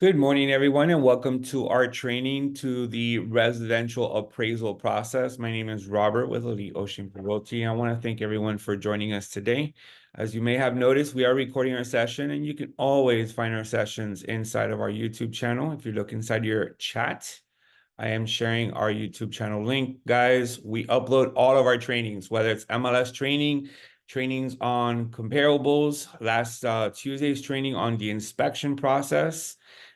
Good morning, everyone, and welcome to our training to the residential appraisal process. My name is Robert with Elite Ocean View Realty. I want to thank everyone for joining us today. As you may have noticed, we are recording our session, and you can always find our sessions inside of our YouTube channel. If you look inside your chat, I am sharing our YouTube channel link. Guys, we upload all of our trainings, whether it's MLS training, trainings on comparables, last Tuesday's training on the inspection process.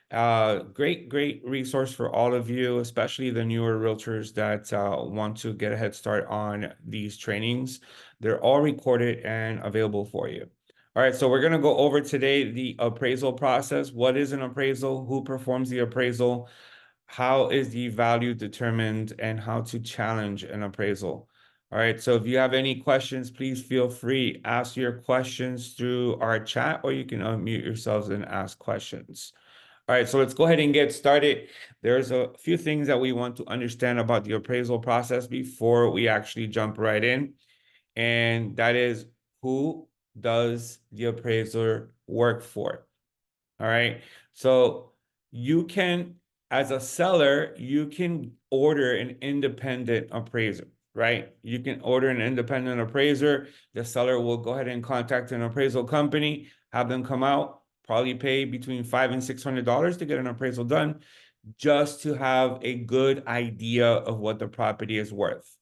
Great resource for all of you, especially the newer realtors that want to get a head start on these trainings. They're all recorded and available for you. All right, so we're going to go over today the appraisal process. What is an appraisal? Who performs the appraisal? How is the value determined, and how to challenge an appraisal? All right, so if you have any questions, please feel free, ask your questions through our chat, or you can unmute yourselves and ask questions. All right, so let's go ahead and get started. There's a few things that we want to understand about the appraisal process before we actually jump right in. And that is, who does the appraiser work for? All right. So you can, as a seller, you can order an independent appraiser, right? You can order an independent appraiser. The seller will go ahead and contact an appraisal company, have them come out, probably pay between $500 and $600 to get an appraisal done, just to have a good idea of what the property is worth.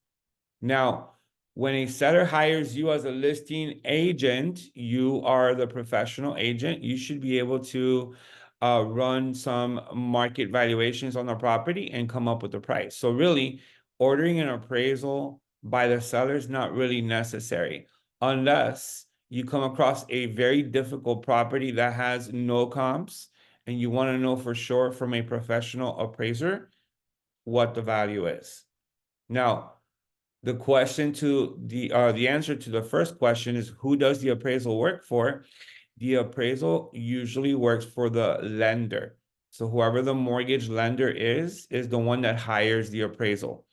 Now, when a seller hires you as a listing agent, you are the professional agent. You should be able to run some market valuations on the property and come up with a price. So really, ordering an appraisal by the seller is not really necessary unless you come across a very difficult property that has no comps and you want to know for sure from a professional appraiser what the value is. Now, the answer to the first question is, who does the appraisal work for? The appraisal usually works for the lender. So whoever the mortgage lender is the one that hires the appraisal.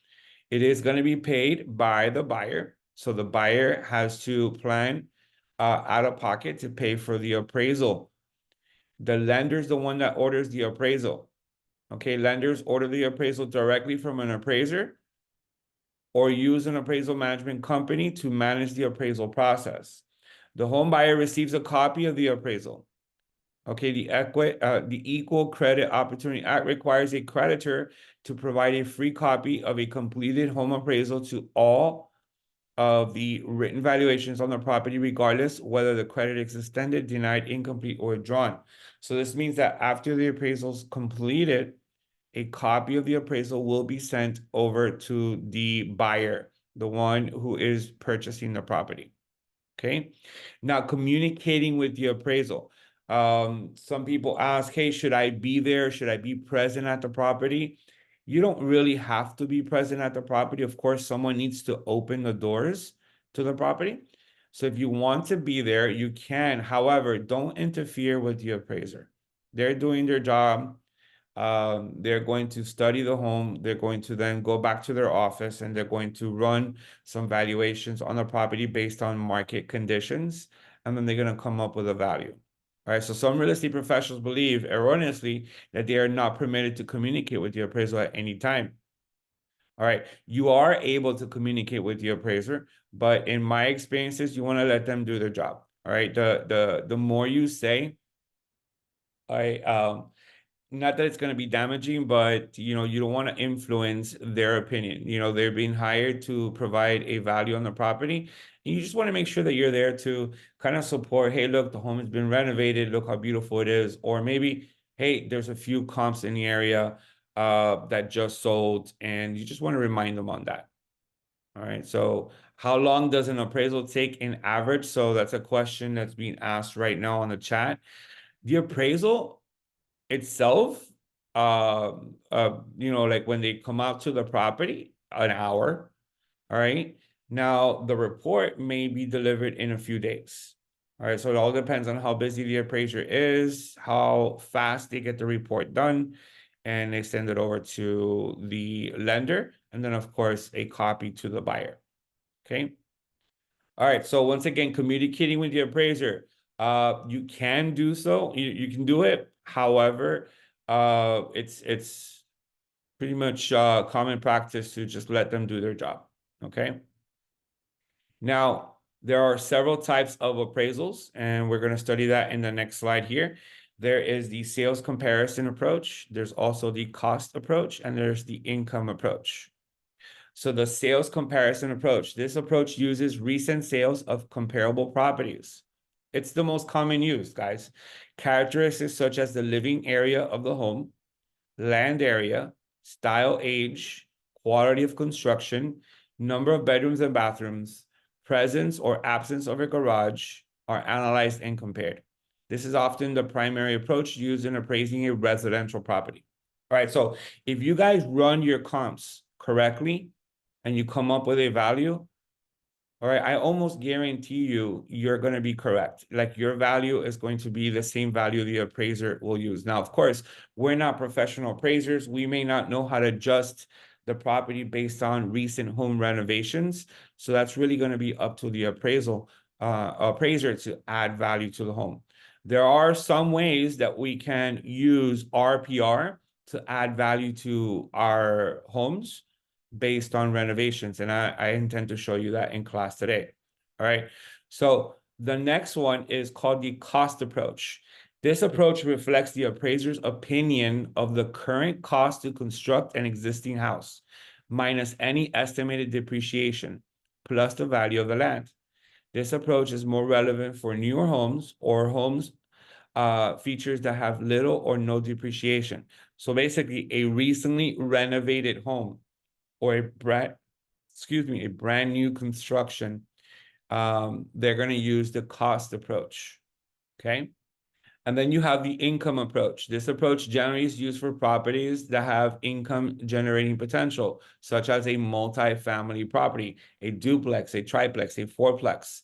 It is going to be paid by the buyer. So the buyer has to plan out of pocket to pay for the appraisal. The lender is the one that orders the appraisal. Okay, lenders order the appraisal directly from an appraiser or use an appraisal management company to manage the appraisal process. The home buyer receives a copy of the appraisal. Okay, the Equal Credit Opportunity Act requires a creditor to provide a free copy of a completed home appraisal to all of the written valuations on the property, regardless whether the credit is extended, denied, incomplete, or withdrawn. So this means that after the appraisal is completed, a copy of the appraisal will be sent over to the buyer, the one who is purchasing the property. Okay. Now, communicating with the appraisal. Some people ask, hey, should I be there? Should I be present at the property? You don't really have to be present at the property. Of course, someone needs to open the doors to the property. So if you want to be there, you can. However, don't interfere with the appraiser. They're doing their job. They're going to study the home. They're going to then go back to their office and they're going to run some valuations on the property based on market conditions. And then they're going to come up with a value. All right. So some real estate professionals believe erroneously that they are not permitted to communicate with the appraiser at any time. All right. You are able to communicate with the appraiser, but in my experiences, you want to let them do their job. All right. The more you say, all right, not that it's going to be damaging, but you don't want to influence their opinion. They're being hired to provide a value on the property. And you just want to make sure that you're there to kind of support, hey, look, the home has been renovated, look how beautiful it is. Or maybe, hey, there's a few comps in the area that just sold, and you just want to remind them on that. All right. So how long does an appraisal take in average? So that's a question that's being asked right now on the chat. The appraisal itself, like when they come out to the property, an hour. All right. Now the report may be delivered in a few days. All right. So it all depends on how busy the appraiser is, how fast they get the report done, and they send it over to the lender. And then, of course, a copy to the buyer. Okay. All right. So once again, communicating with the appraiser, you can do so. You can do it. However, It's pretty much common practice to just let them do their job. Okay. Now, there are several types of appraisals, and we're going to study that in the next slide here. There is the sales comparison approach, there's also the cost approach, and there's the income approach. So the sales comparison approach, this approach uses recent sales of comparable properties. It's the most common use, guys. Characteristics such as the living area of the home, land area, style, age, quality of construction, number of bedrooms and bathrooms, presence or absence of a garage are analyzed and compared. This is often the primary approach used in appraising a residential property. All right, so if you guys run your comps correctly and you come up with a value, all right, I almost guarantee you're going to be correct. Like your value is going to be the same value the appraiser will use. Now, of course, we're not professional appraisers. We may not know how to adjust the property based on recent home renovations. So that's really going to be up to the appraiser to add value to the home. There are some ways that we can use RPR to add value to our homes based on renovations. And I intend to show you that in class today. All right. So the next one is called the cost approach. This approach reflects the appraiser's opinion of the current cost to construct an existing house, minus any estimated depreciation, plus the value of the land. This approach is more relevant for newer homes or homes features that have little or no depreciation. So basically, a recently renovated home or a brand new construction, they're going to use the cost approach. Okay. And then you have the income approach. This approach generally is used for properties that have income generating potential, such as a multi-family property, a duplex, a triplex, a fourplex.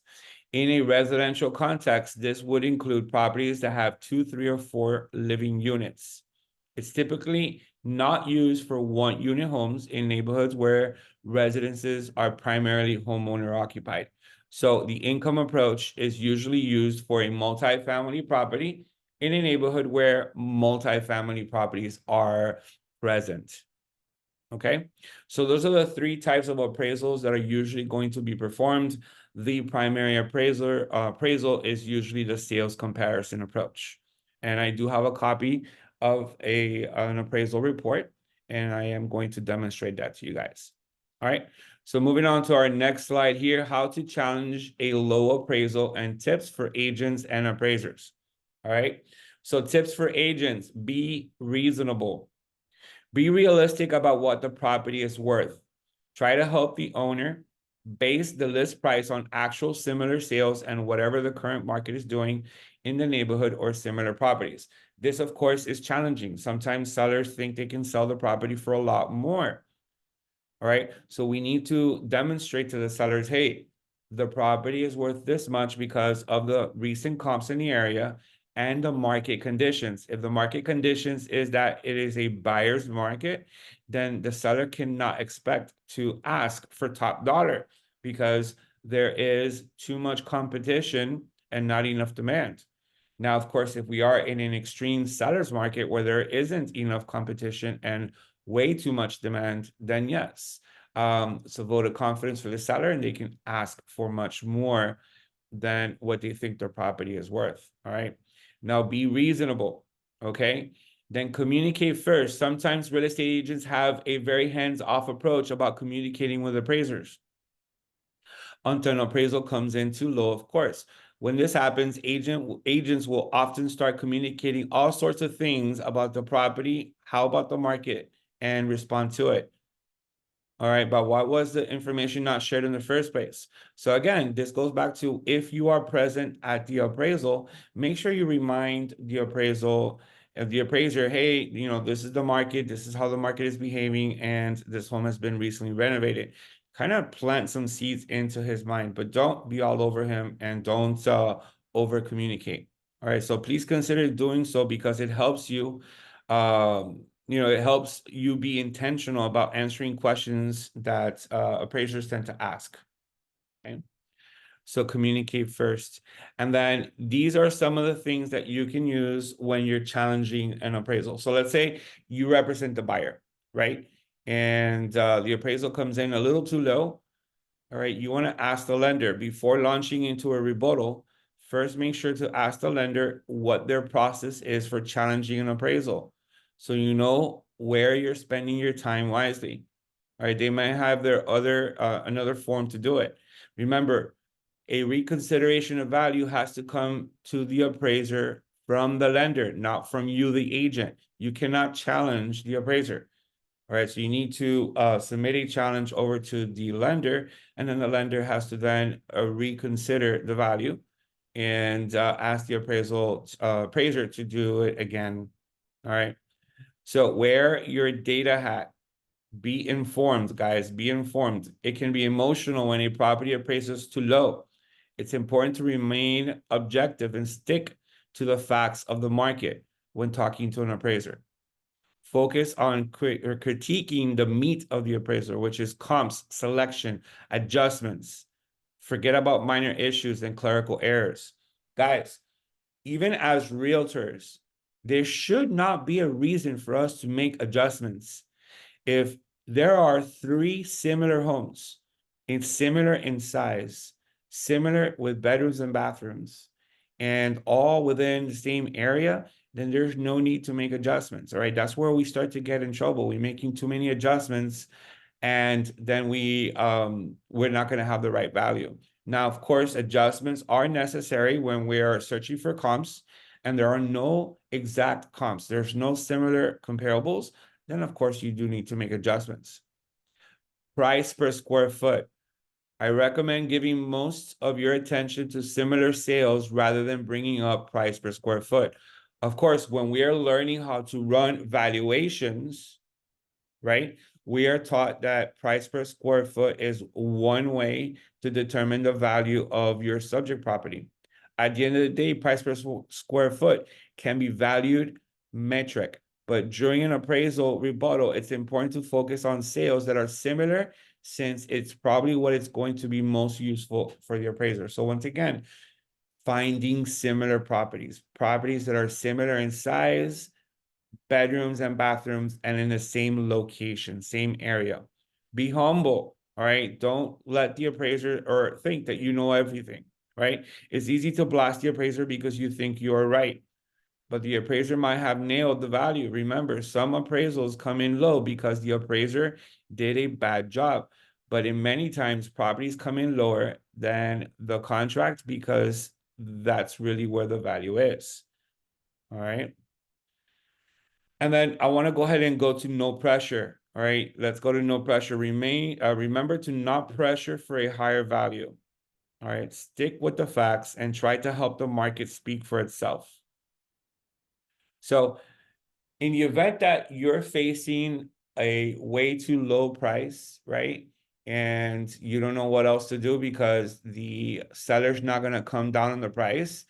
In a residential context, this would include properties that have 2, 3, or 4 living units. It's typically not used for one-unit homes in neighborhoods where residences are primarily homeowner occupied. So the income approach is usually used for a multi-family property in a neighborhood where multi-family properties are present. Okay, so those are the three types of appraisals that are usually going to be performed. The primary appraisal is usually the sales comparison approach. And I do have a copy of an appraisal report, and I am going to demonstrate that to you guys. All right, so moving on to our next slide here, how to challenge a low appraisal and tips for agents and appraisers. All right, so tips for agents: be reasonable. Be realistic about what the property is worth. Try to help the owner base the list price on actual similar sales and whatever the current market is doing in the neighborhood or similar properties. This, of course, is challenging. Sometimes sellers think they can sell the property for a lot more. All right. So we need to demonstrate to the sellers, hey, the property is worth this much because of the recent comps in the area and the market conditions. If the market conditions is that it is a buyer's market, then the seller cannot expect to ask for top dollar because there is too much competition and not enough demand. Now, of course, if we are in an extreme seller's market where there isn't enough competition and way too much demand, then yes, it's a vote of confidence for the seller and they can ask for much more than what they think their property is worth. All right. Now be reasonable. Okay. Then communicate first. Sometimes real estate agents have a very hands-off approach about communicating with appraisers until an appraisal comes in too low, of course. When this happens, agents will often start communicating all sorts of things about the property, how about the market, and respond to it. All right, but why was the information not shared in the first place? So again, this goes back to if you are present at the appraisal, make sure you remind the appraiser, hey, this is the market, this is how the market is behaving, and this home has been recently renovated. Kind of plant some seeds into his mind, but don't be all over him and don't over communicate. All right, so please consider doing so because it helps you it helps you be intentional about answering questions that appraisers tend to ask. Okay. So communicate first. And then these are some of the things that you can use when you're challenging an appraisal. So let's say you represent the buyer, right? And the appraisal comes in a little too low. All right, you want to ask the lender before launching into a rebuttal. First, make sure to ask the lender what their process is for challenging an appraisal. So you know where you're spending your time wisely. All right, they might have their other another form to do it. Remember, a reconsideration of value has to come to the appraiser from the lender, not from you, the agent. You cannot challenge the appraiser. All right, so you need to submit a challenge over to the lender, and then the lender has to then reconsider the value and ask the appraiser to do it again. All right. So wear your data hat. Be informed, guys. Be informed. It can be emotional when a property appraises too low. It's important to remain objective and stick to the facts of the market when talking to an appraiser. Focus on critiquing the meat of the appraiser, which is comps, selection, adjustments. Forget about minor issues and clerical errors. Guys, even as realtors, there should not be a reason for us to make adjustments. If there are three similar homes, similar in size, similar with bedrooms and bathrooms, and all within the same area, then there's no need to make adjustments. All right. That's where we start to get in trouble. We're making too many adjustments, and then we're not going to have the right value. Now, of course, adjustments are necessary when we are searching for comps and there are no exact comps. There's no similar comparables. Then of course you do need to make adjustments. Price per square foot. I recommend giving most of your attention to similar sales rather than bringing up price per square foot. Of course, when we are learning how to run valuations, right? We are taught that price per square foot is one way to determine the value of your subject property. At the end of the day, price per square foot can be valued metric, but during an appraisal rebuttal, it's important to focus on sales that are similar, since it's probably what it's going to be most useful for the appraiser. So once again, finding similar properties that are similar in size, bedrooms and bathrooms, and in the same location, same area. Be humble, all right? Don't let the appraiser or think that you know everything, right? It's easy to blast the appraiser because you think you're right, but the appraiser might have nailed the value. Remember, some appraisals come in low because the appraiser did a bad job. But in many times, properties come in lower than the contract because that's really where the value is. All right. And then I want to go ahead and go to no pressure. All right, let's go to no pressure. Remember to not pressure for a higher value. All right, stick with the facts and try to help the market speak for itself. So in the event that you're facing a way too low price, right? And you don't know what else to do because the seller's not going to come down on the price,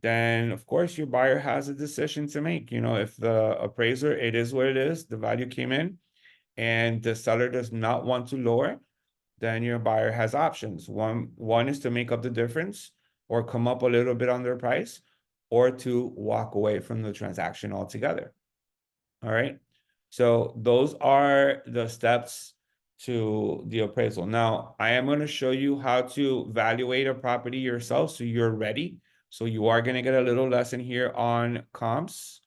then of course your buyer has a decision to make. You know, if the appraiser, it is what it is, the value came in and the seller does not want to lower, then your buyer has options. One is to make up the difference or come up a little bit on their price, or to walk away from the transaction altogether. All right. So those are the steps to the appraisal. Now, I am going to show you how to evaluate a property yourself so you're ready. So you are going to get a little lesson here on comps.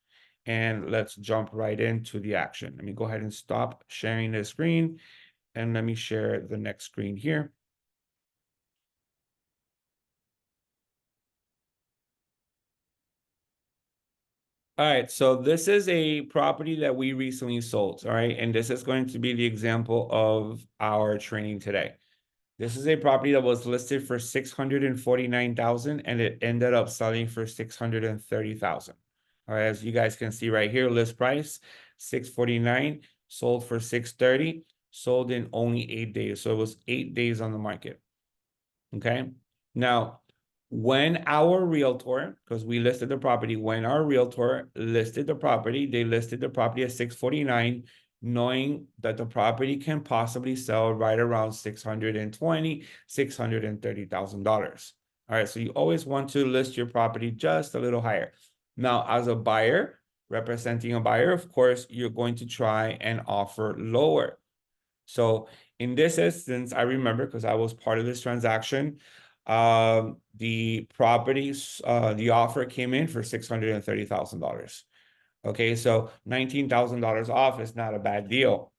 And let's jump right into the action. Let me go ahead and stop sharing the screen and let me share the next screen here. All right, so this is a property that we recently sold, all right? And this is going to be the example of our training today. This is a property that was listed for 649,000 and it ended up selling for 630,000. All right, as you guys can see right here, list price 649, sold for 630, sold in only 8 days. So it was 8 days on the market. Okay. Now, when our realtor, because we listed the property, when our realtor listed the property, they listed the property at 649. knowing that the property can possibly sell right around $620,000, $630,000. All right, so you always want to list your property just a little higher. Now, as a buyer, representing a buyer, of course, you're going to try and offer lower. So in this instance, I remember because I was part of this transaction, the properties, the offer came in for $630,000. Okay, so $19,000 off is not a bad deal.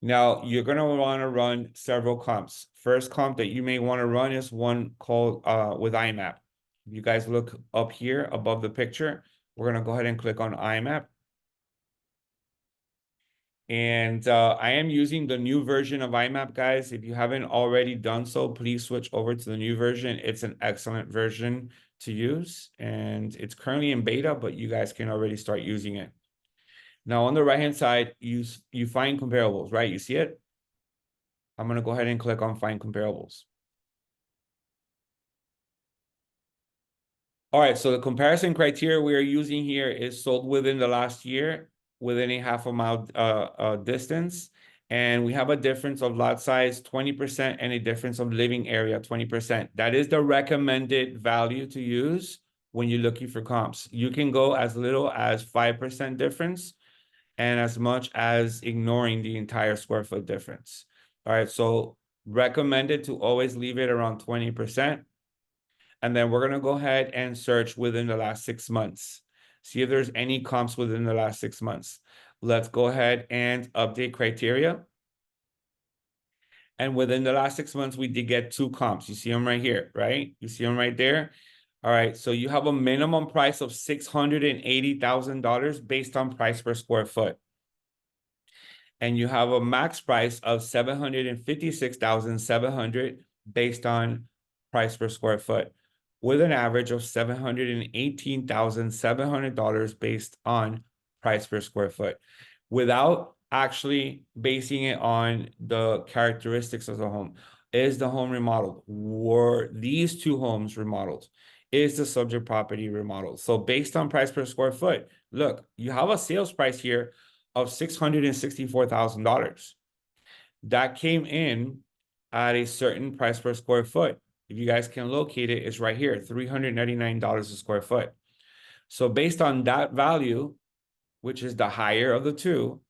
Now, you're going to want to run several comps. First comp that you may want to run is one called with IMAP. If you guys look up here above the picture, we're going to go ahead and click on IMAP. And I am using the new version of IMAP, guys. If you haven't already done so, please switch over to the new version. It's an excellent version to use, and it's currently in beta, but you guys can already start using it. Now, on the right-hand side, you find comparables, right? You see it? I'm going to go ahead and click on Find Comparables. All right, so the comparison criteria we are using here is sold within the last year, within a half a mile distance. And we have a difference of lot size 20% and a difference of living area 20%. That is the recommended value to use when you're looking for comps. You can go as little as 5% difference and as much as ignoring the entire square foot difference. All right, so recommended to always leave it around 20%. And then we're going to go ahead and search within the last 6 months. See if there's any comps within the last 6 months. Let's go ahead and update criteria. And within the last 6 months, we did get 2 comps. You see them right here, right? You see them right there. All right, so you have a minimum price of $680,000 based on price per square foot. And you have a max price of $756,700 based on price per square foot, with an average of $718,700 based on price per square foot, without actually basing it on the characteristics of the home. Is the home remodeled? Were these 2 homes remodeled? Is the subject property remodeled? So based on price per square foot, look, you have a sales price here of $664,000. That came in at a certain price per square foot. If you guys can locate it, it's right here, $399 a square foot. So based on that value, which is the higher of the 2,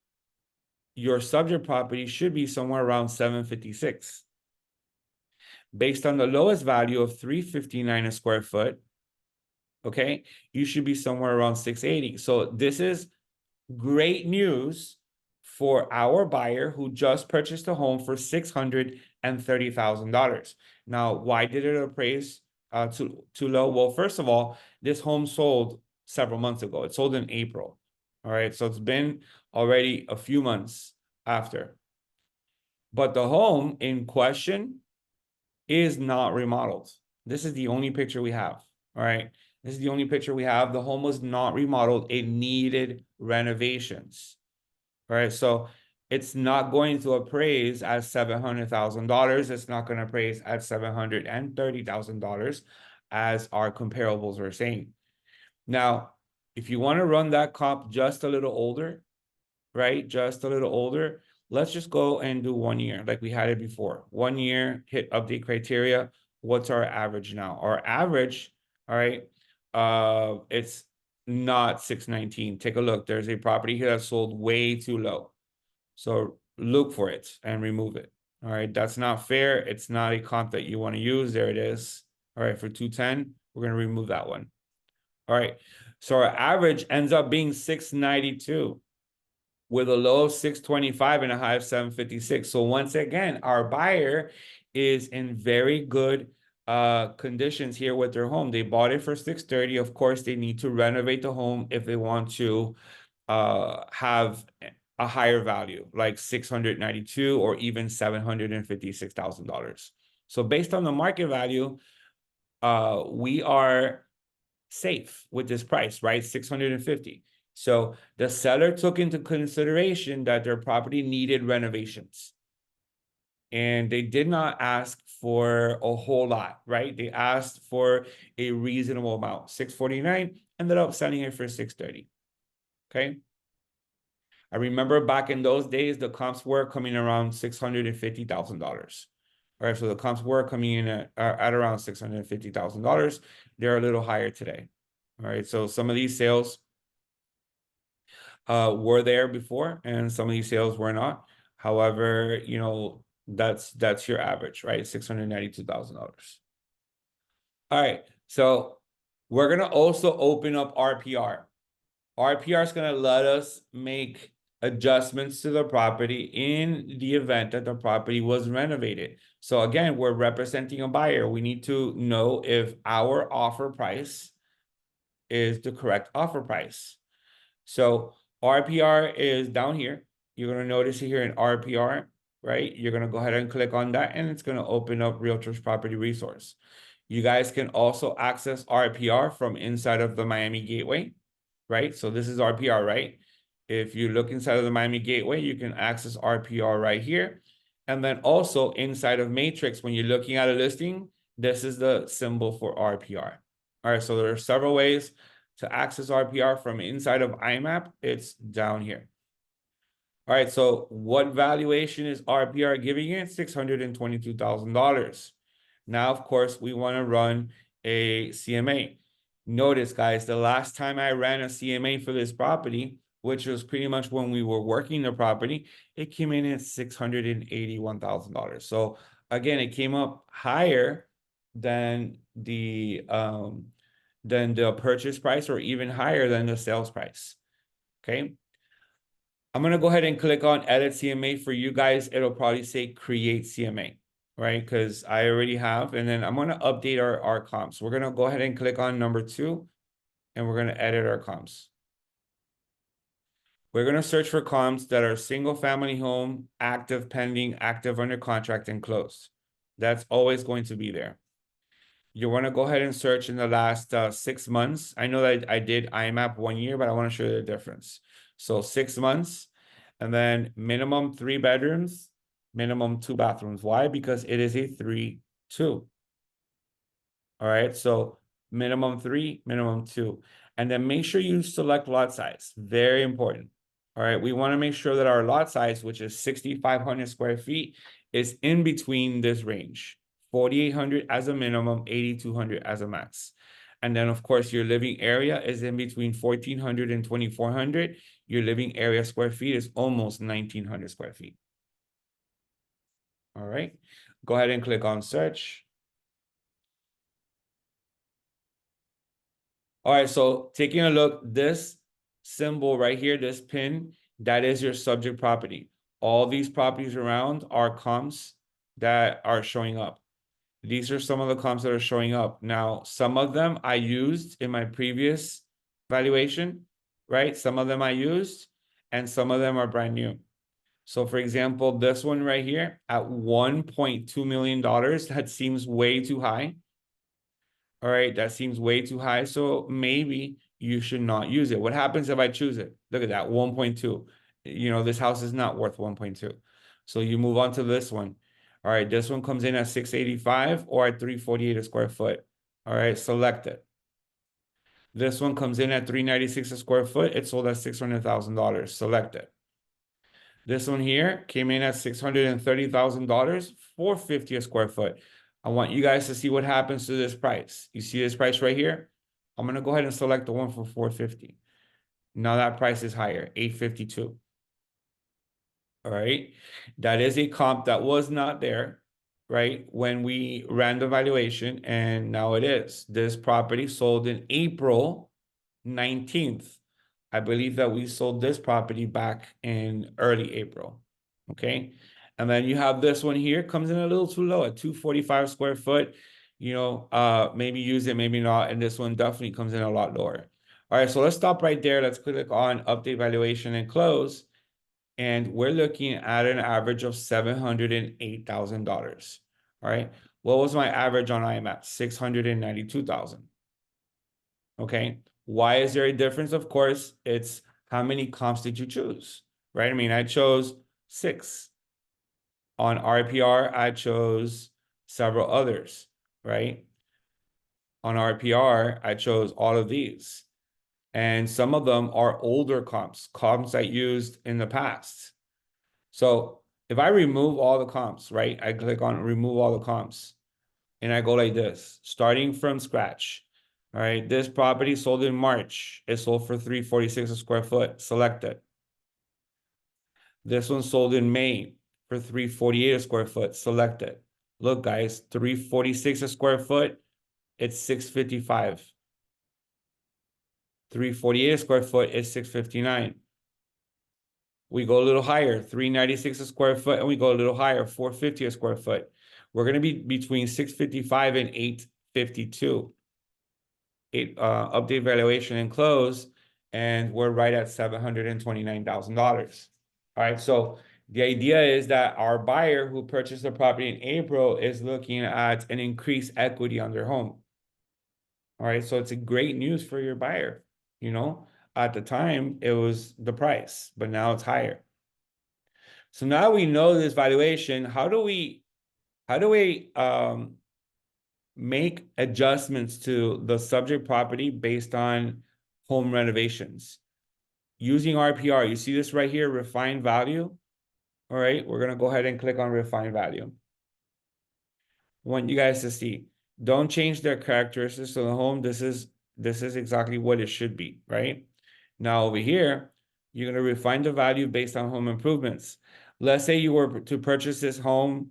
your subject property should be somewhere around $756. Based on the lowest value of $359 a square foot, okay, you should be somewhere around $680. So this is great news for our buyer who just purchased a home for $630,000. Now, why did it appraise too low? Well, first of all, this home sold several months ago. It sold in April. All right, so it's been already a few months after. But the home in question is not remodeled. This is the only picture we have. All right. This is the only picture we have. The home was not remodeled. It needed renovations. All right. So it's not going to appraise at $700,000. It's not going to appraise at $730,000 as our comparables are saying. Now, if you want to run that comp just a little older, right? Just a little older, let's just go and do 1 year like we had it before. 1 year, hit update criteria. What's our average now? Our average, all right, it's not 619. Take a look. There's a property here that sold way too low. So look for it and remove it. All right, that's not fair. It's not a comp that you want to use. There it is. All right, for 210, we're going to remove that one. All right, so our average ends up being 692 with a low of 625 and a high of 756. So once again, our buyer is in very good conditions here with their home. They bought it for 630. Of course, they need to renovate the home if they want to have a higher value, like 692 or even $756,000. So based on the market value, we are safe with this price, right? 650. So the seller took into consideration that their property needed renovations. And they did not ask for a whole lot, right? They asked for a reasonable amount. 649, ended up selling it for 630. Okay. I remember back in those days, the comps were coming around $650,000. All right, so the comps were coming in at around $650,000. They're a little higher today. All right, so some of these sales were there before, and some of these sales were not. However, you know, that's your average, right? $692,000. All right, so we're gonna also open up RPR. RPR is gonna let us make adjustments to the property in the event that the property was renovated. So again, we're representing a buyer. We need to know if our offer price is the correct offer price. So RPR is down here. You're gonna notice it here in RPR, right? You're gonna go ahead and click on that, and it's gonna open up Realtor's Property Resource. You guys can also access RPR from inside of the Miami Gateway, right? So this is RPR, right? If you look inside of the Miami Gateway, you can access RPR right here. And then also inside of Matrix, when you're looking at a listing, this is the symbol for RPR. All right, so there are several ways to access RPR from inside of IMAP. It's down here. All right, so what valuation is RPR giving it? $622,000. Now, of course, we want to run a CMA. Notice, guys, the last time I ran a CMA for this property, which was pretty much when we were working the property, it came in at $681,000. So again, it came up higher than the purchase price, or even higher than the sales price. Okay. I'm gonna go ahead and click on edit CMA for you guys. It'll probably say create CMA, right? Because I already have, and then I'm gonna update our comps. We're gonna go ahead and click on number 2, and we're gonna edit our comps. We're gonna search for comps that are single family home, active, pending, active, under contract, and closed. That's always going to be there. You want to go ahead and search in the last 6 months. I know that I did IMAP 1 year, but I want to show you the difference. So 6 months, and then minimum 3 bedrooms, minimum 2 bathrooms. Why? Because it is a 3-2. All right, so minimum 3, minimum 2. And then make sure you select lot size. Very important. All right, we want to make sure that our lot size, which is 6,500 square feet, is in between this range. 4,800 as a minimum, 8,200 as a max. And then, of course, your living area is in between 1,400 and 2,400. Your living area square feet is almost 1,900 square feet. All right, go ahead and click on search. All right, so taking a look, this symbol right here, this pin, that is your subject property. All these properties around are comps that are showing up. These are some of the comps that are showing up. Now, some of them I used in my previous valuation, right? Some of them I used, and some of them are brand new. So for example, this one right here at $1.2 million, that seems way too high. All right, that seems way too high. So maybe you should not use it. What happens if I choose it? Look at that, 1.2. You know, this house is not worth 1.2. So you move on to this one. All right, this one comes in at 685 or at 348 a square foot. All right, select it. This one comes in at 396 a square foot. It sold at $600,000. Select it. This one here came in at $630,000, 450 a square foot. I want you guys to see what happens to this price. You see this price right here? I'm gonna go ahead and select the one for 450. Now that price is higher, 852. All right, that is a comp that was not there, right, when we ran the valuation, and now it is. This property sold in April 19th. I believe that we sold this property back in early April. Okay. And then you have this one here, comes in a little too low at 245 square foot. You know, maybe use it, maybe not. And this one definitely comes in a lot lower. All right, so let's stop right there. Let's click on update valuation and close. And we're looking at an average of $708,000. All right. What was my average on IMAP? 692,000. Okay. Why is there a difference? Of course, it's how many comps did you choose, right? I mean, I chose 6. On RPR, I chose several others, right? On RPR, I chose all of these. And some of them are older comps I used in the past. So if I remove all the comps, right? I click on remove all the comps and I go like this, starting from scratch. All right, this property sold in March. It sold for $346 a square foot. Select it. This one sold in May for $348 a square foot. Select it. Look, guys, $346 a square foot. It's $655. $348 a square foot is $659. We go a little higher, $396 a square foot, and we go a little higher, $450 a square foot. We're going to be between $655 and $852. Update valuation and close, and we're right at $729,000. All right, so the idea is that our buyer who purchased the property in April is looking at an increased equity on their home. All right, so it's a great news for your buyer. You know, at the time it was the price, but now it's higher. So now we know this valuation. How do we make adjustments to the subject property based on home renovations? Using RPR, you see this right here, refined value. All right, we're gonna go ahead and click on refined value. I want you guys to see, don't change their characteristics of the home. This is exactly what it should be, right? Now over here, you're gonna refine the value based on home improvements. Let's say you were to purchase this home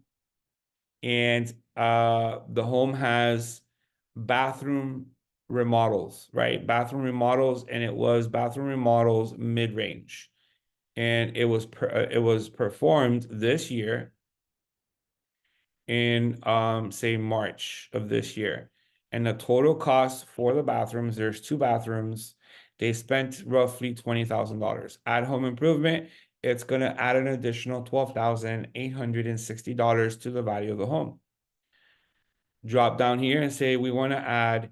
and the home has bathroom remodels, right? Bathroom remodels, and it was bathroom remodels mid-range. And it was performed this year in say March of this year. And the total cost for the bathrooms, there's 2 bathrooms, they spent roughly $20,000. At home improvement, it's going to add an additional $12,860 to the value of the home. Drop down here and say we want to add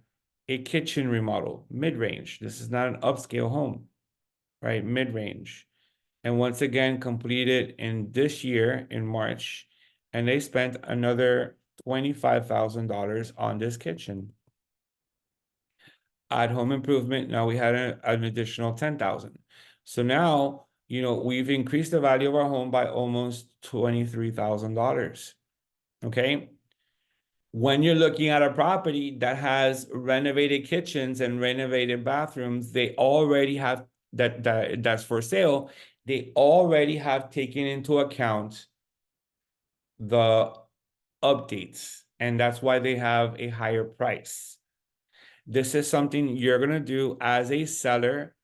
a kitchen remodel, mid-range. This is not an upscale home, right? Mid-range. And once again, completed in this year in March, and they spent another $25,000 on this kitchen. At home improvement, now we had an additional $10,000. So now, you know, we've increased the value of our home by almost $23,000. Okay. When you're looking at a property that has renovated kitchens and renovated bathrooms, they already have that's for sale. They already have taken into account the updates, and that's why they have a higher price. This is something you're going to do as a seller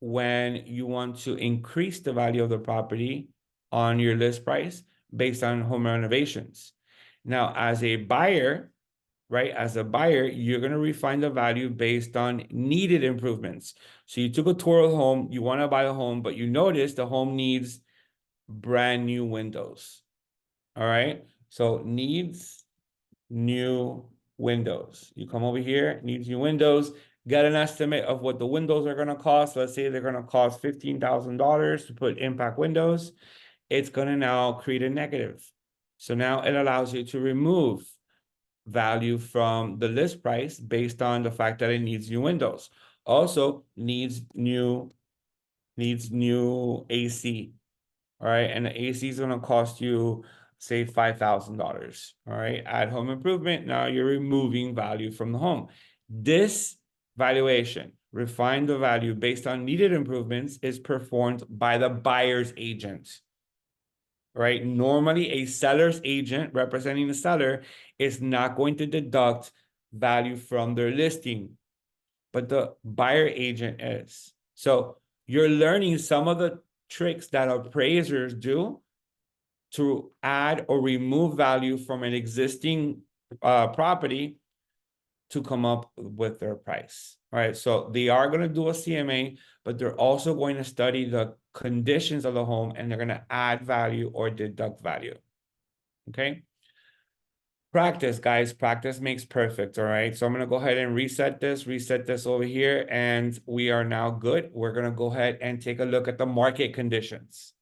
when you want to increase the value of the property on your list price based on home renovations. Now, as a buyer, right, as a buyer, you're going to refine the value based on needed improvements. So you took a tour of the home, you want to buy a home, but you notice the home needs brand new windows. All right, so needs new windows. You come over here, needs new windows, get an estimate of what the windows are going to cost. Let's say they're going to cost $15,000 to put impact windows. It's going to now create a negative. So now it allows you to remove value from the list price based on the fact that it needs new windows. Also needs new AC. All right, and the AC is going to cost you say $5,000. All right, at home improvement, now you're removing value from the home. This valuation, refine the value based on needed improvements, is performed by the buyer's agent. Right? Normally, a seller's agent representing the seller is not going to deduct value from their listing, but the buyer agent is. So you're learning some of the tricks that appraisers do to add or remove value from an existing property to come up with their price. All right, so they are going to do a CMA, but they're also going to study the conditions of the home, and they're going to add value or deduct value. Okay. Practice, guys. Practice makes perfect. All right. So I'm going to go ahead and reset this over here, and we are now good. We're going to go ahead and take a look at the market conditions.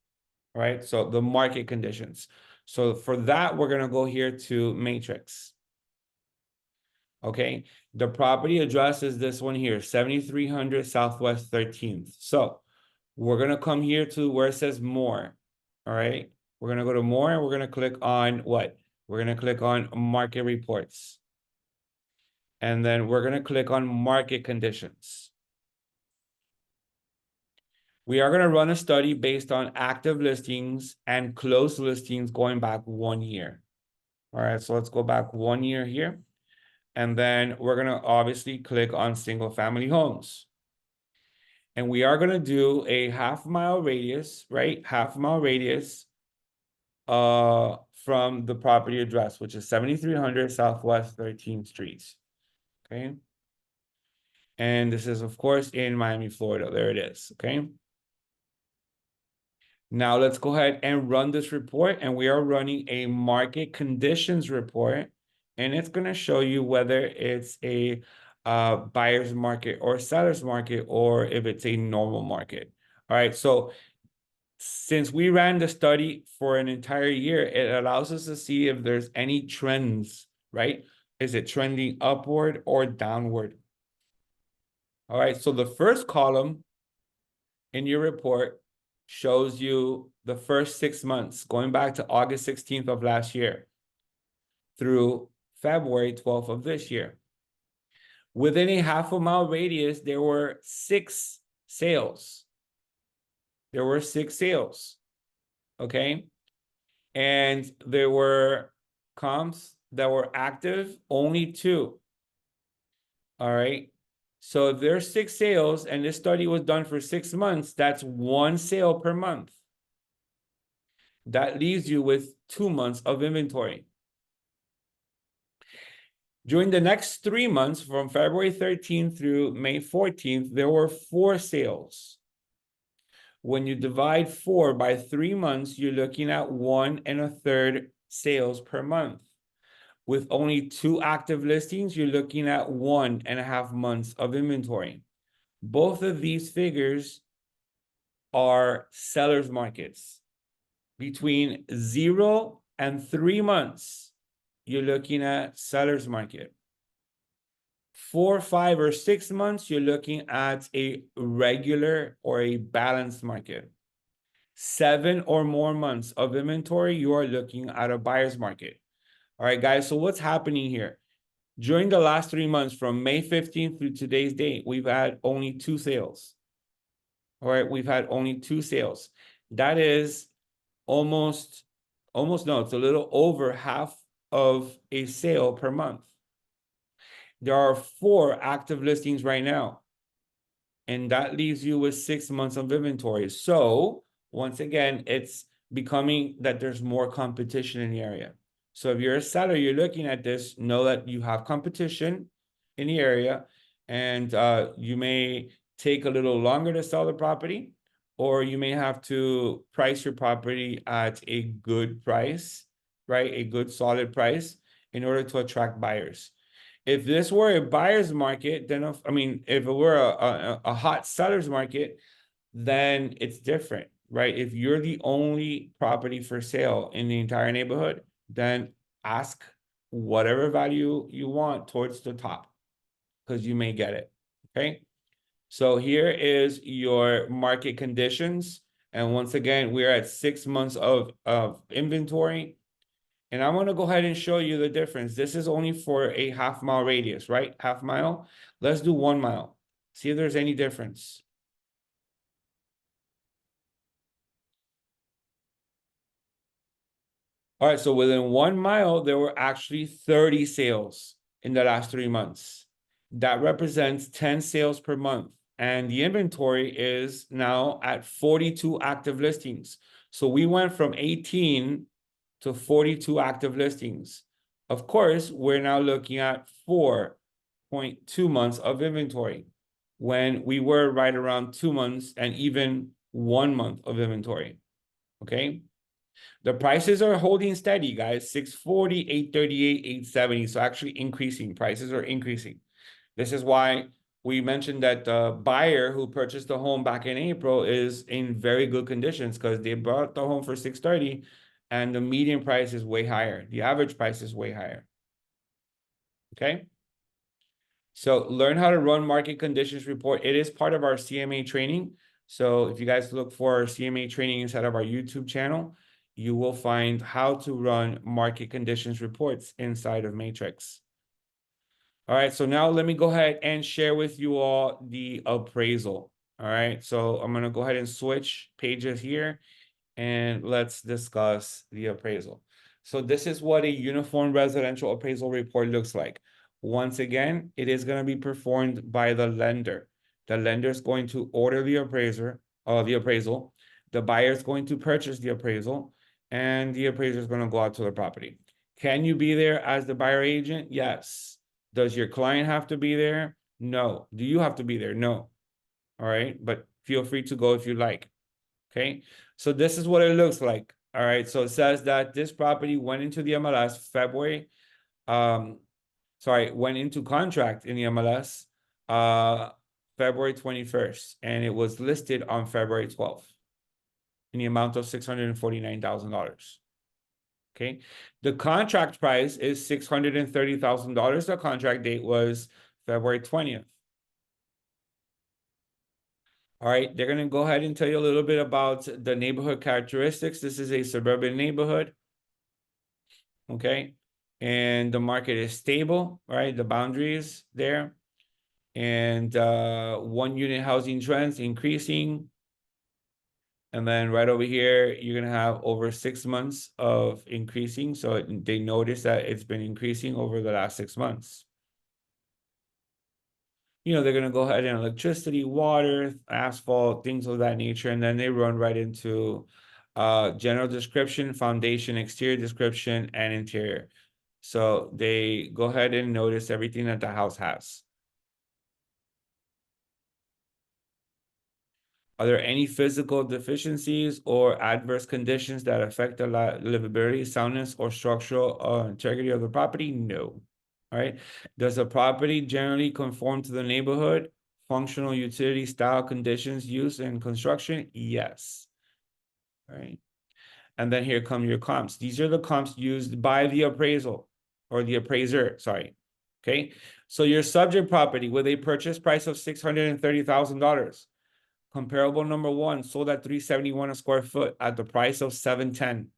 All right. So the market conditions. So for that, we're going to go here to matrix. Okay. The property address is this one here, 7300 Southwest 13th. So we're going to come here to where it says more. All right. We're going to go to more and we're going to click on what? We're going to click on market reports. And then we're going to click on market conditions. We are going to run a study based on active listings and closed listings going back 1 year. All right, so let's go back 1 year here. And then we're going to obviously click on single family homes. And we are going to do a half-mile radius, right? Half-mile radius from the property address, which is 7300 Southwest 13th Street. Okay. And this is, of course, in Miami, Florida. There it is. Okay. Now let's go ahead and run this report. And we are running a market conditions report. And it's going to show you whether it's a buyer's market or seller's market, or if it's a normal market. All right. So since we ran the study for an entire year, it allows us to see if there's any trends, right? Is it trending upward or downward? All right. So the first column in your report shows you the first 6 months, going back to August 16th of last year through February 12th of this year. Within a half-a-mile radius, there were 6 sales. There were 6 sales, okay? And there were comps that were active, only 2, all right? So if there's 6 sales and this study was done for 6 months, that's 1 sale per month. That leaves you with 2 months of inventory. During the next 3 months, from February 13th through May 14th, there were 4 sales. When you divide 4 by 3 months, you're looking at 1 1/3 sales per month. With only 2 active listings, you're looking at 1.5 months of inventory. Both of these figures are sellers markets. Between 0 and 3 months, you're looking at seller's market. 4, 5, or 6 months, you're looking at a regular or a balanced market. 7 or more months of inventory, you are looking at a buyer's market. All right, guys, so what's happening here? During the last 3 months, from May 15th through today's date, we've had only 2 sales. All right, we've had only 2 sales. That is almost no, it's a little over half of a sale per month. There are 4 active listings right now, and that leaves you with 6 months of inventory. So once again, it's becoming that there's more competition in the area. So if you're a seller, you're looking at this, know that you have competition in the area, and you may take a little longer to sell the property, or you may have to price your property at a good price, right? A good solid price in order to attract buyers. If this were a buyer's market, then if it were a hot seller's market, then it's different, right? If you're the only property for sale in the entire neighborhood, then ask whatever value you want towards the top, because you may get it, okay? So here is your market conditions. And once again, we're at 6 months of inventory. And I'm going to go ahead and show you the difference. This is only for a half-mile radius, right? Half mile. Let's do 1 mile. See if there's any difference. All right, so within 1 mile, there were actually 30 sales in the last 3 months. That represents 10 sales per month. And the inventory is now at 42 active listings. So we went from 18 to 42 active listings. Of course, we're now looking at 4.2 months of inventory when we were right around 2 months and even 1 month of inventory, okay? The prices are holding steady, guys, 640, 838, 870. So actually increasing, prices are increasing. This is why we mentioned that the buyer who purchased the home back in April is in very good conditions, because they bought the home for 630 and the median price is way higher. The average price is way higher. Okay. So learn how to run market conditions report. It is part of our CMA training. So if you guys look for our CMA training inside of our YouTube channel, you will find how to run market conditions reports inside of Matrix. All right, so now let me go ahead and share with you all the appraisal. All right, so I'm gonna go ahead and switch pages here and let's discuss the appraisal. So this is what a uniform residential appraisal report looks like. Once again, it is going to be performed by the lender. The lender is going to order the the appraisal. The buyer is going to purchase the appraisal, and the appraiser is going to go out to the property. Can you be there as the buyer agent? Yes. Does your client have to be there? No. Do you have to be there? No. All right, but feel free to go if you like. Okay, so this is what it looks like. All right, so it says that this property went into the MLS went into contract in the MLS February 21st, and it was listed on February 12th in the amount of $649,000. Okay, the contract price is $630,000. The contract date was February 20th. All right, they're going to go ahead and tell you a little bit about the neighborhood characteristics. This is a suburban neighborhood, okay? And the market is stable, right? The boundaries there. And one unit housing trends increasing. And then right over here, you're going to have over 6 months of increasing. So they notice that it's been increasing over the last 6 months. They're going to go ahead and electricity, water, asphalt, things of that nature. And then they run right into general description, foundation, exterior description, and interior. So they go ahead and notice everything that the house has. Are there any physical deficiencies or adverse conditions that affect the livability, soundness, or structural integrity of the property? No. All right. Does the property generally conform to the neighborhood, functional utility, style, conditions, use, and construction? Yes. All right. And then here come your comps. These are the comps used by the appraisal or the appraiser, sorry. Okay. So your subject property with a purchase price of $630,000. Comparable number one sold at $371 a square foot at the price of $710.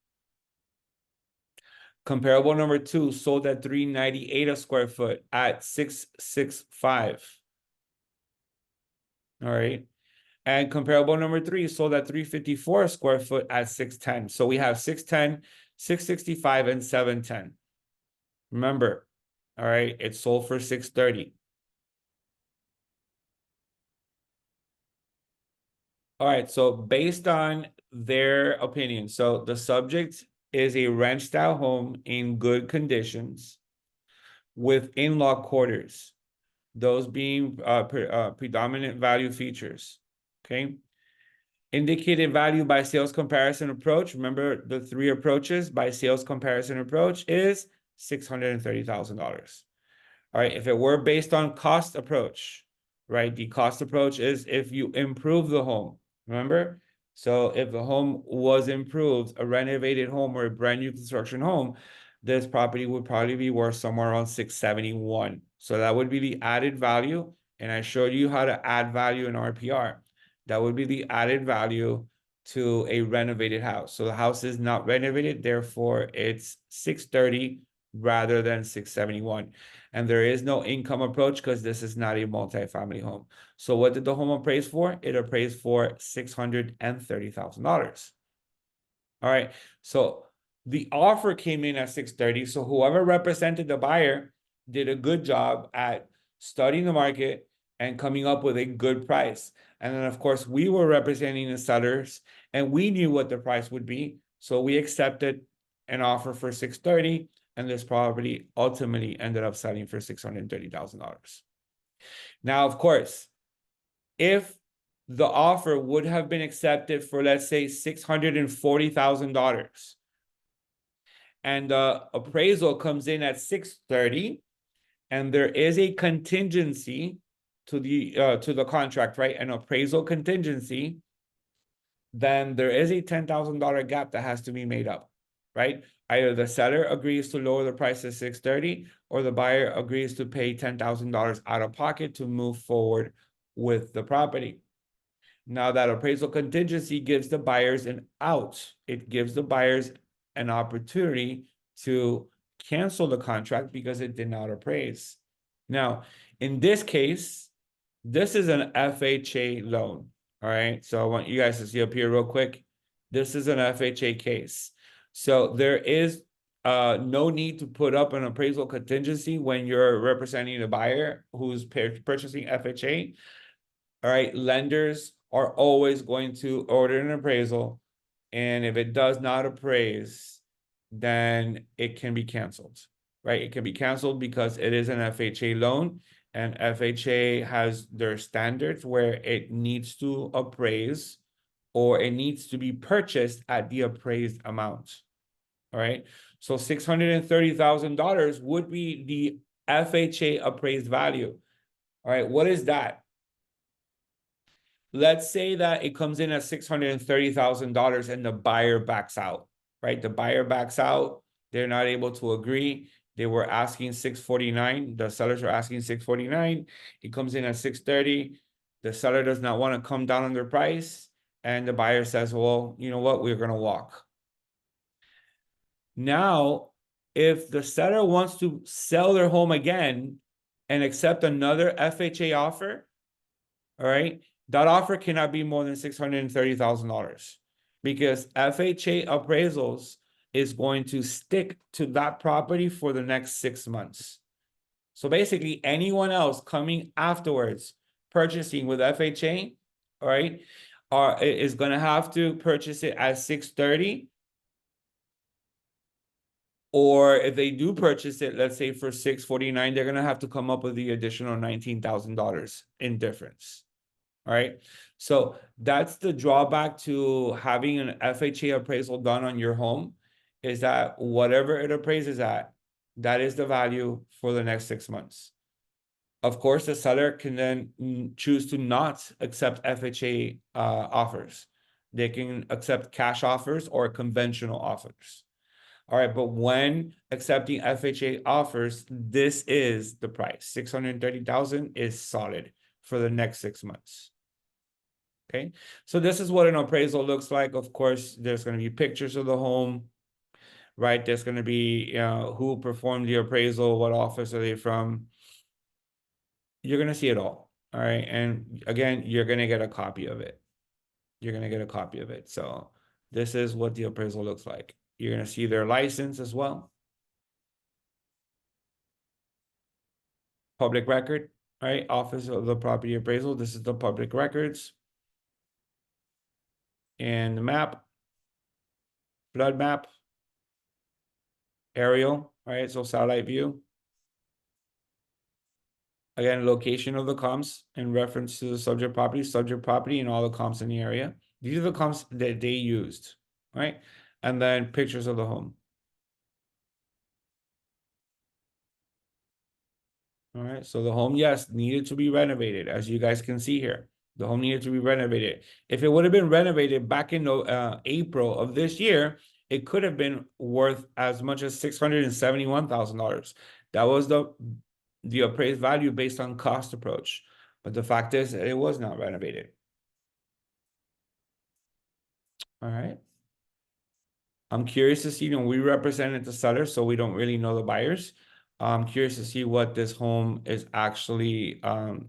Comparable number two sold at $398 a square foot at $665. All right. And comparable number three sold at $354 a square foot at $610. So we have $610, $665, and $710. Remember, all right, it sold for $630. All right, so based on their opinion, so the subject is a ranch style home in good conditions with in-law quarters, those being predominant value features. Okay. Indicated value by sales comparison approach. Remember the three approaches by sales comparison approach is $630,000. All right, if it were based on cost approach, right? The cost approach is if you improve the home, remember? So if the home was improved, a renovated home or a brand new construction home, this property would probably be worth somewhere around 671. So that would be the added value. And I showed you how to add value in RPR. That would be the added value to a renovated house. So the house is not renovated, therefore it's 630 rather than 671. And there is no income approach because this is not a multifamily home. So what did the home appraise for? It appraised for $630,000. All right. So the offer came in at 630. So whoever represented the buyer did a good job at studying the market and coming up with a good price. And then of course we were representing the sellers and we knew what the price would be. So we accepted an offer for 630, and this property ultimately ended up selling for $630,000. Now, of course, if the offer would have been accepted for, let's say, $640,000, and the appraisal comes in at 630, and there is a contingency to the contract, right? An appraisal contingency, then there is a $10,000 gap that has to be made up. right? Either the seller agrees to lower the price to 630, or the buyer agrees to pay $10,000 out of pocket to move forward with the property. Now, that appraisal contingency gives the buyers an out. It gives the buyers an opportunity to cancel the contract because it did not appraise. Now, in this case, this is an FHA loan. All right. So I want you guys to see up here real quick. This is an FHA case. So there is no need to put up an appraisal contingency when you're representing a buyer who's purchasing FHA. All right, lenders are always going to order an appraisal, and if it does not appraise, then it can be canceled, right? It can be canceled because it is an FHA loan, and FHA has their standards where it needs to appraise or it needs to be purchased at the appraised amount. All right. So $630,000 would be the FHA appraised value. All right. What is that? Let's say that it comes in at $630,000 and the buyer backs out, right? The buyer backs out. They're not able to agree. They were asking 649. The sellers are asking 649. It comes in at 630. The seller does not want to come down on their price. And the buyer says, well, you know what? We're going to walk. Now, if the seller wants to sell their home again and accept another FHA offer, all right, that offer cannot be more than $630,000 because FHA appraisals is going to stick to that property for the next 6 months. So basically, anyone else coming afterwards purchasing with FHA, all right, is going to have to purchase it at 630. Or if they do purchase it, let's say for 649, they're going to have to come up with the additional $19,000 in difference. All right. So that's the drawback to having an FHA appraisal done on your home, is that whatever it appraises at, that is the value for the next 6 months. Of course, the seller can then choose to not accept FHA offers. They can accept cash offers or conventional offers. All right, but when accepting FHA offers, this is the price. 630,000 is solid for the next 6 months. Okay, so this is what an appraisal looks like. Of course, there's going to be pictures of the home, right? There's going to be who performed the appraisal, what office are they from. You're going to see it all. All right, and again, you're going to get a copy of it. You're going to get a copy of it. So this is what the appraisal looks like. You're going to see their license as well. Public record, right? Office of the Property Appraisal. This is the public records. And the map, flood map, aerial, right? So satellite view. Again, location of the comps in reference to the subject property, and all the comps in the area. These are the comps that they used, right? And then pictures of the home. All right, so the home, yes, needed to be renovated, as you guys can see here. The home needed to be renovated. If it would have been renovated back in April of this year, it could have been worth as much as $671,000. That was the appraised value based on cost approach. But the fact is, it was not renovated. All right. I'm curious to see, we represented the seller, so we don't really know the buyers. I'm curious to see what this home is actually,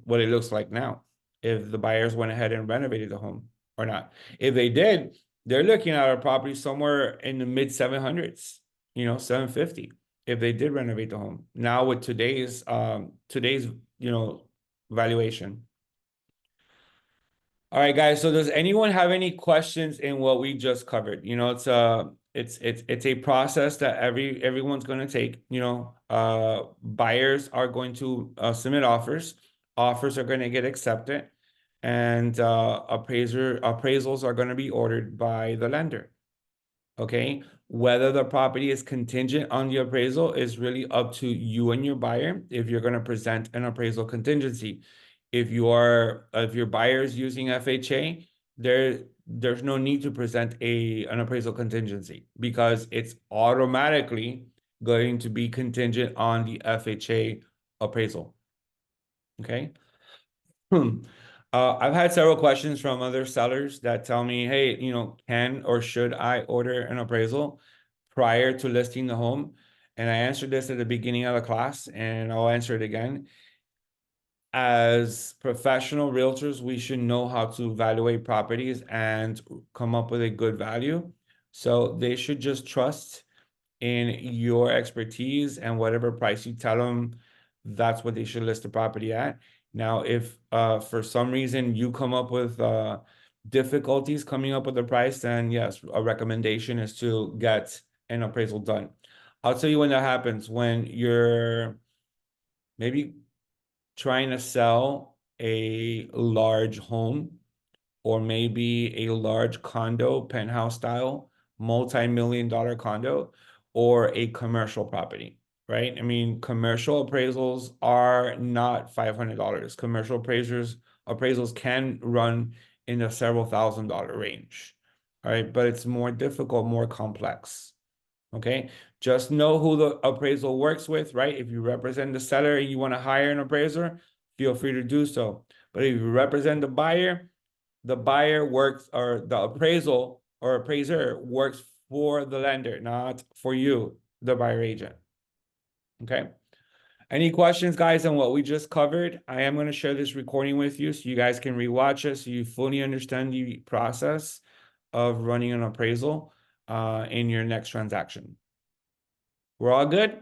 what it looks like now, if the buyers went ahead and renovated the home or not. If they did, they're looking at a property somewhere in the mid 700s, 750, if they did renovate the home. Now with today's valuation. All right, guys. So does anyone have any questions in what we just covered? It's a process that everyone's going to take. Buyers are going to submit offers. Offers are going to get accepted, and appraisals are going to be ordered by the lender. Okay, whether the property is contingent on the appraisal is really up to you and your buyer if you're going to present an appraisal contingency. If your buyer is using FHA, there's no need to present an appraisal contingency because it's automatically going to be contingent on the FHA appraisal. Okay. I've had several questions from other sellers that tell me, hey, can or should I order an appraisal prior to listing the home? And I answered this at the beginning of the class, and I'll answer it again. As professional realtors, we should know how to evaluate properties and come up with a good value. So they should just trust in your expertise, and whatever price you tell them, that's what they should list the property at. Now, if for some reason you come up with difficulties coming up with the price, then yes, a recommendation is to get an appraisal done. I'll tell you when that happens, when you're maybe trying to sell a large home, or maybe a large condo, penthouse style, multi-million-dollar condo, or a commercial property, right? I mean, commercial appraisals are not $500. Commercial appraisals can run in the several $1,000 range, all right? But it's more difficult, more complex. Okay, just know who the appraisal works with, right? If you represent the seller and you want to hire an appraiser, feel free to do so. But if you represent the buyer works, or the appraisal or appraiser works for the lender, not for you, the buyer agent. Okay. Any questions, guys, on what we just covered? I am going to share this recording with you so you guys can rewatch it so you fully understand the process of running an appraisal in your next transaction. We're all good?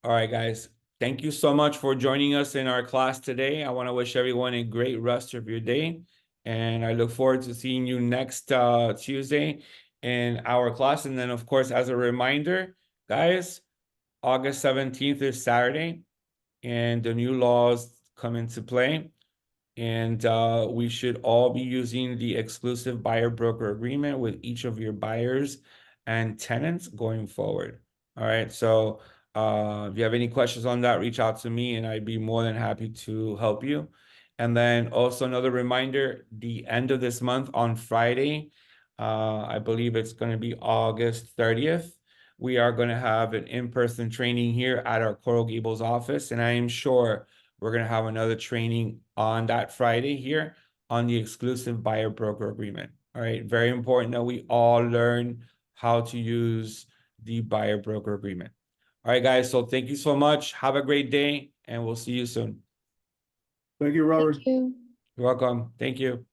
All right, guys. Thank you so much for joining us in our class today. I want to wish everyone a great rest of your day. And I look forward to seeing you next Tuesday in our class. And then, of course, as a reminder, guys, August 17th is Saturday, and the new laws come into play. And we should all be using the exclusive buyer broker agreement with each of your buyers and tenants going forward. All right. So if you have any questions on that, reach out to me and I'd be more than happy to help you. And then also another reminder, the end of this month on Friday, I believe it's going to be August 30th. We are going to have an in-person training here at our Coral Gables office. And I am sure we're going to have another training on that Friday here on the exclusive buyer broker agreement. All right. Very important that we all learn how to use the buyer broker agreement. All right, guys. So thank you so much. Have a great day, and we'll see you soon. Thank you, Robert. Thank you. You're welcome. Thank you.